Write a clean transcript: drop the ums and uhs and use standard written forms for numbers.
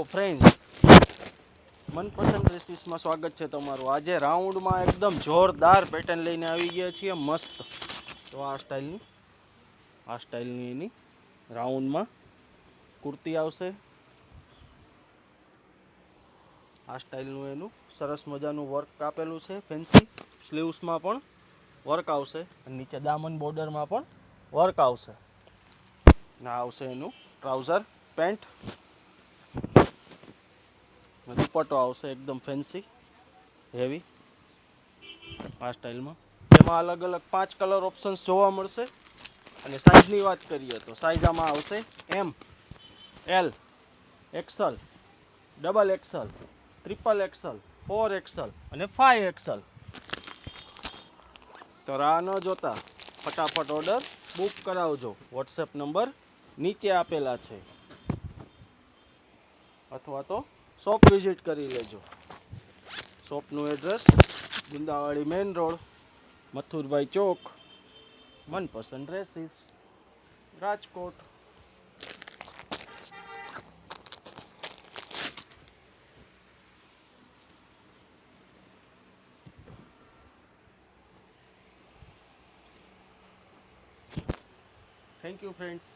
Friends, મનપસંદ ડ્રેસીસમાં સ્વાગત છે તમારું. આજે રાઉન્ડમાં એકદમ જોરદાર પેટર્ન લઈને આવી ગયા છીએ, મસ્ત. તો આ સ્ટાઇલની એની રાઉન્ડમાં કુર્તી આવશે. આ સ્ટાઇલનું એનું સરસ મજાનું વર્ક આપેલું છે, ફેન્સી. સ્લીવ્સમાં પણ વર્ક આવશે અને નીચે દામન બોર્ડરમાં પણ વર્ક આવશે. ના આવશે એનું ટ્રાઉઝર પેન્ટ, દુપટ્ટો આવશે એકદમ ફેન્સી હેવી આ સ્ટાઇલમાં. તેમાં અલગ અલગ 5 કલર ઓપ્શન્સ જોવા મળશે. અને સાઇઝની વાત કરીએ તો સાઇઝ આમાં આવશે M, L, XL, double XL, triple XL, 4 XL અને 5 એક્સલ. તો રાહ ન જોતા ફટાફટ ઓર્ડર બુક કરાવજો. વોટ્સએપ નંબર નીચે આપેલા છે, અથવા તો શોપ વિઝિટ કરી લેજો. શોપનું address Gundawadi main road, Mathurbhai chowk, Manpasand dresses, Rajkot. Thank you friends.